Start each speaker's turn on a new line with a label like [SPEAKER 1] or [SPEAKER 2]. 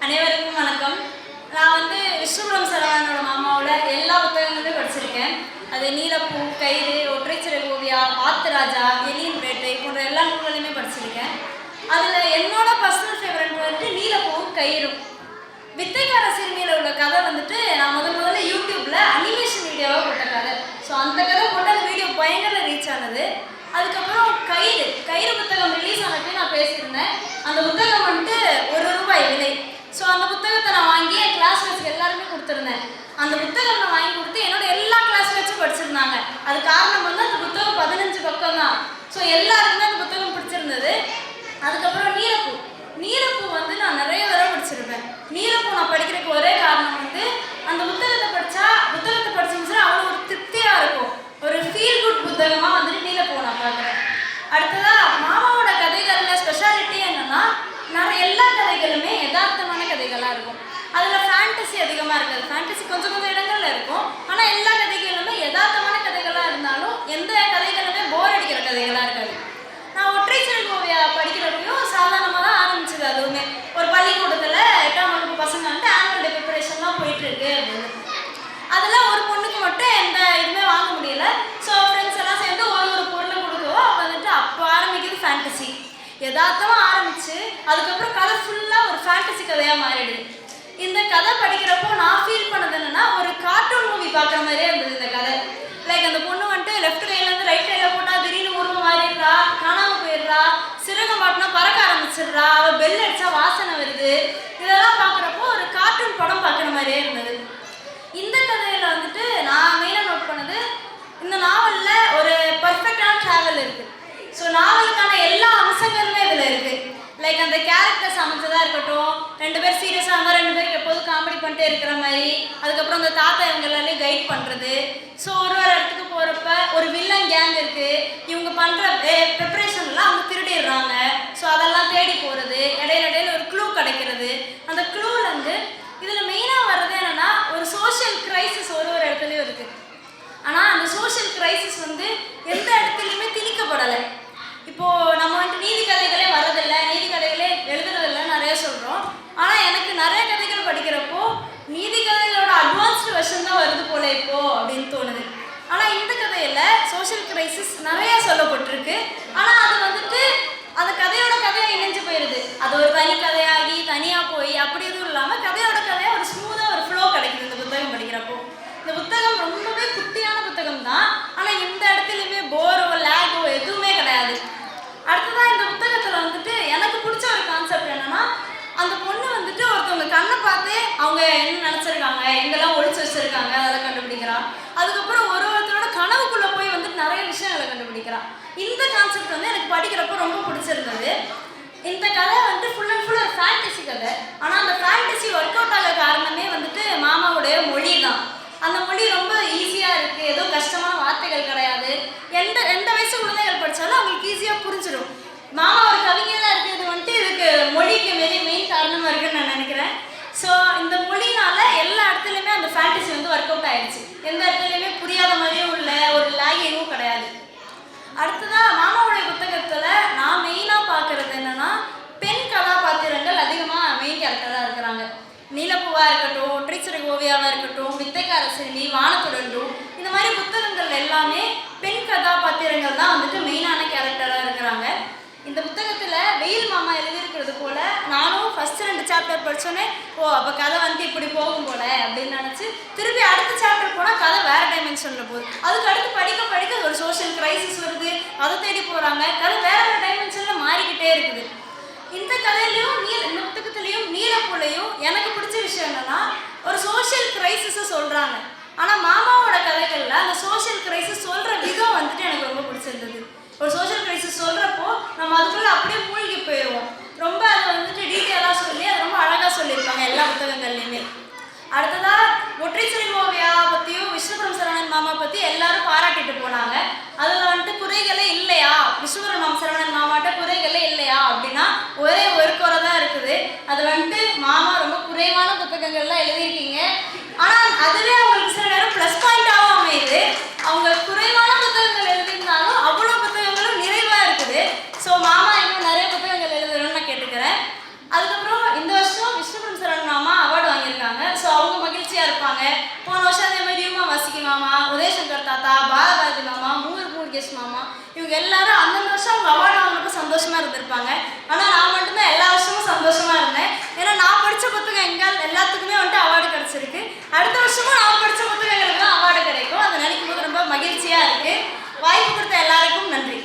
[SPEAKER 1] அனைவருக்கும் வணக்கம். நான் விஷ்ணுபுரம் சரவணனோட மாமாவோட எல்லா புத்தகங்களுமே படிச்சிருக்கேன். அது நீலப்பூ, கயிறு, ஒற்றைச்சிறை ஓவியா, ஆத்துராஜா, எலியின் வேட்டை போன்ற எல்லா நூல்களையுமே படிச்சிருக்கேன். அதில் என்னோட பர்சனல் ஃபேவரட் நீலப்பூ, கயிறும். வித்தைக்கார சிறுமியில் உள்ள கதை நான் முதல்ல யூடியூப்பில் அனிமேஷன் வீடியோவாக போட்ட கதை. ஸோ அந்த கதை போட்டு அந்த வீடியோ பயங்கர ரீச் ஆனது. அதுக்கப்புறம் கயிறு புத்தகம் ரிலீஸ் ஆனப்போ நான் பேசியிருந்தேன். அந்த புத்தகம் ₹1 விலை. ஸோ அந்த புத்தகத்தை நான் வாங்கி என் கிளாஸ்மேட்ஸ்க்கு எல்லாருமே கொடுத்துருந்தேன். அந்த புத்தகம் நான் வாங்கி கொடுத்து என்னோட எல்லா கிளாஸ்மேட்ஸும் படிச்சிருந்தாங்க. அது காரணம் அந்த புத்தகம் 15 பக்கம் தான். ஸோ எல்லாருக்குமே அந்த புத்தகம் பிடிச்சிருந்தது. அதுக்கப்புறம் நீலப்பூ நான் நிறைய தடவை படிச்சிருப்பேன். நீலப்பூ நான் படிக்கிறதுக்கு ஒரே காரணம் அந்த புத்தகத்தை படிச்சுன்னா அவ்வளோ ஒரு திருப்தியாக இருக்கும். ஒரு ஃபீல் குட் புத்தகமாக நீலப்பூ நான் பார்க்குறேன். அடுத்ததாக மாமாவோட கதைகளில் ஸ்பெஷாலிட்டி என்னென்னா எல்லா கதைகளுமே யதார்த்தமான கதைகளாக இருக்கும். அதில் ஃபேண்டசி அதிகமாக இருக்காது. ஃபேண்டசி கொஞ்சம் இடங்கள்ல இருக்கும். ஆனால் எல்லா கதைகளுமே யதார்த்தமான கதைகளாக இருந்தாலும் எந்த கதைகளுமே போர் அடிக்கிற கதைகளாக இருக்காது. நான் ஒற்றைச்சிறை ஓவியா படிக்கிறப்பையும் சாதாரணமாக தான் ஆரம்பிச்சது. அதுவுமே ஒரு பள்ளிக்கூடத்தில் 8ஆம் வகுப்பு பசங்க ஆனுவல் டே ப்ரிப்பரேஷன்லாம் போயிட்டுருக்கு அப்படின்னு. அதில் ஒரு பொண்ணுக்கு மட்டும் எந்த இதுவுமே வாங்க முடியல. ஸோ ஃப்ரெண்ட்ஸ் எல்லாம் சேர்ந்து ஒரு பொருளை கொடுக்கவோ அப்போ ஆரம்பிக்கிறது ஃபேண்டசி. யதார்த்தமாக ஆரம்பிச்சு அதுக்கப்புறம் கதை ஃபுல்லாக ஒரு ஃபேண்டசி கதையாக மாறிடுது. இந்த கதை படிக்கிறப்போ நான் ஃபீல் பண்ணது என்னென்னா ஒரு கார்ட்டூன் மூவி பார்க்குற மாதிரியே இருந்தது இந்த கதை. லைக் அந்த பொண்ணு லெஃப்ட் கையிலேருந்து ரைட் கையில் போட்டால் திடீர்னு உருவம் மாறிடுறா, காணாமல் போயிடுறா, சிறகம் மாட்டினா பறக்க ஆரம்பிச்சிடுறா, அவள் பெல் அடித்தா வாசனை வருது. இதெல்லாம் பார்க்குறப்போ ஒரு கார்ட்டூன் படம் பார்க்குற மாதிரியே இருந்தது. இந்த கதையில் நான் மெயினாக நோட் பண்ணது இந்த நாவலில் ஒரு பர்ஃபெக்டான ட்ராவல் இருக்குது. ஸோ நாவலுக்கான எல்லா அம்சங்களுமே இதில் இருக்குது. லைக் அந்த கேரக்டர்ஸ் அமைச்சதாக இருக்கட்டும், 2 பேர் சீரியஸாக இருந்தால் 2 பேருக்கு எப்போதும் காமெடி பண்ணிட்டே இருக்கிற மாதிரி, அதுக்கப்புறம் அந்த தாத்தா இவங்களாலேயும் கைட் பண்ணுறது. ஸோ ஒரு இடத்துக்கு போகிறப்ப ஒரு வில்லன் கேங் இருக்குது. இவங்க பண்ணுற ப்ரிப்பரேஷன்லாம் அவங்க திருடிடுறாங்க. ஸோ அதெல்லாம் தேடி போகிறது, இடையில ஒரு க்ளூ கிடைக்கிறது. அந்த க்ளூலேருந்து இதில் மெயினாக வர்றது என்னென்னா ஒரு சோஷியல் கிரைசிஸ் ஒரு இடத்துலையும் இருக்குது. ஆனால் அந்த சோஷியல் கிரைசிஸ் எந்த இடத்துலையுமே திணிக்கப்படலை. இப்போது நம்ம நீதி கதைகளே வரதில்லை, நீதி கதைகளே எழுதுறதில்லை நிறைய சொல்கிறோம். ஆனால் எனக்கு நிறைய கதைகள் படிக்கிறப்போ நீதி கதைகளோட அட்வான்ஸ்டு வெர்ஷன் தான் வருது போல இப்போது அப்படின்னு தோணுது. ஆனால் இந்த கதையில் சோஷியல் கிரைசிஸ் நிறையா சொல்லப்பட்டிருக்கு. ஆனால் அது அந்த கதையோட கதையாக இணைஞ்சு போயிடுது. அது ஒரு தனி கதையாகி தனியாக போய் அப்படி எதுவும் இல்லாமல் கதையோட கதையாக ஒரு ஸ்மூத்தாக ஒரு ஃப்ளோ கிடைக்குது இந்த புத்தகம் படிக்கிறப்போ. இந்த புத்தகம் ரொம்பவே குட்டியான புத்தகம் தான். ஆனால் எந்த இடத்துலையுமே போரோ லேகோ எதுவுமே கிடையாது. அடுத்ததான் இந்த புத்தகத்தில் எனக்கு பிடிச்ச ஒரு கான்செப்ட் என்னன்னா அந்த பொண்ணு ஒருத்தவங்க கண்ணை பார்த்து அவங்க என்ன நினச்சிருக்காங்க, எங்கெல்லாம் ஒழிச்சு வச்சிருக்காங்க அதெல்லாம் கண்டுபிடிக்கிறான். அதுக்கப்புறம் ஒருத்தரோட கனவுக்குள்ளே போய் நிறைய விஷயங்களை கண்டுபிடிக்கிறான். இந்த கான்செப்ட் எனக்கு படிக்கிறப்போ ரொம்ப பிடிச்சிருந்தது. இந்த கதை ஃபுல் அண்ட் ஃபுல் ஒரு ஃபேண்டசி கதை. ஆனால் அந்த ஃபேண்டசி ஒர்க் அவுட் ஆக காரணமே மாமாவுடைய மொழி தான். அந்த மொழி ரொம்ப ஈஸியாக இருக்குது, ஏதோ கஷ்டமான வார்த்தைகள் கிடையாது. எந்த வயசு குழந்தைகள் படித்தாலும் அவங்களுக்கு ஈஸியாக புரிஞ்சிடும். மாமா ஒரு கவிஞராக இருக்கிறது இதுக்கு மொழிக்கு மெயின் காரணமாக இருக்குன்னு நான் நினைக்கிறேன். ஸோ இந்த மொழினால எல்லா இடத்துலையுமே அந்த ஃபேண்டசி ஒர்க் அவுட் ஆகிடுச்சு. எந்த இடத்துலையுமே புரியாத மாதிரியும் இல்லை, ஒரு லாகிங்கும் கிடையாது. அடுத்ததாக மாமாவுடைய புத்தகத்தில் நான் மெயினாக பார்க்குறது என்னென்னா பெண் கதாபாத்திரங்கள் அதிகமாக மெயின் கேரக்டராக இருக்கிறாங்க. நீலப்பூவாக இருக்கட்டும், ஒற்றைச்சிறை ஓவியாவாக இருக்கட்டும், வித்தைக்கார சிறுமி, வானத்துடன்றும், இந்த மாதிரி புத்தகங்கள் எல்லாமே பெண் கதாபாத்திரங்கள் தான் மெயினான கேரக்டராக இருக்கிறாங்க. இந்த புத்தகத்தில் வெயில் மாமா எழுதியிருக்கிறது போல் நானும் ஃபஸ்ட்டு 2 சாப்டர் படித்தோன்னே அப்போ கதை இப்படி போகும் போல அப்படின்னு நினச்சி திருப்பி அடுத்த சாப்டர் போனால் கதை வேறு டைமென்ஷனில் போகுது. அதுக்கு அடுத்து படிக்க ஒரு சோஷியல் கிரைசிஸ் வருது, அதை தேடி போகிறாங்க, கதை வேறு டைமென்ஷனில் மாறிக்கிட்டே இருக்குது. இந்த கதையிலையும் இந்த புத்தகத்துலேயும் நீலப்பூலையும் எனக்கு பிடிச்ச விஷயம் என்னென்னா ஒரு சோஷியல் கிரைசிஸை சொல்கிறாங்க. ஆனால் மாமாவோட கதைகளில் அந்த சோஷியல் கிரைசிஸ் சொல்கிற விதம் எனக்கு ரொம்ப பிடிச்சிருந்தது. ஒரு சோஷியல் கிரைசிஸ் சொல்கிறப்போ நம்ம அதுக்குள்ளே அப்படியே மூழ்கி போயிடுவோம். ரொம்ப அதை டீட்டெயிலாக சொல்லி அதை ரொம்ப அழகாக சொல்லியிருப்பாங்க எல்லா புத்தகங்கள்லையுமே. அடுத்ததாக ஒற்றைச்சிறை ஓவியா பற்றியும் விஷ்ணுபுரம் சரவணன் மாமா பற்றி எல்லாரும் பாராட்டிட்டு போனாங்க. அதில் குறைகளே இல்லையா, விஷ்ணுபுரம் சரவணன் மாமாட்ட குறைகளே இல்லையா அப்படின்னா ஒரே ஒரு குறை தான் இருக்குது. அதில் மாமா ரொம்ப குறைவான புத்தகங்கள்லாம் எழுதியிருக்கீங்க. ஆனால் அதுவே அவங்களுக்கு சில நேரம் ப்ளஸ் பாயிண்டாகவும் அமையுது. அவங்க குறைவான புத்தகங்கள் எழுதியிருந்தாலும் அவ்வளோ புத்தகங்களும் நிறைவாக இருக்குது. ஸோ மாமா இன்னும் நிறைய புத்தகங்கள் எழுதணும்னு நான் கேட்டுக்கிறேன். அதுக்கப்புறம் இந்த வருஷம் விஷ்ணுபுரம் சரவணன் முகேஷ் மாமா, இவங்க எல்லாரும் அந்தந்த வருஷம் அவங்க அவார்டு வாங்கினப்போ சந்தோஷமாக இருந்திருப்பாங்க. ஆனால் நான் மட்டும்தான் எல்லா வருஷமும் சந்தோஷமாக இருந்தேன். ஏன்னா நான் படித்த புத்தகம் எல்லாத்துக்குமே வந்துட்டு அவார்டு கிடச்சிருக்கு. அடுத்த வருஷமும் நான் படித்த புத்தகங்களுக்குலாம் அவார்டு கிடைக்கும். அதை நினைக்கும் போது ரொம்ப மகிழ்ச்சியாக இருக்குது. வாய்ப்பு கொடுத்த எல்லாருக்கும் நன்றி.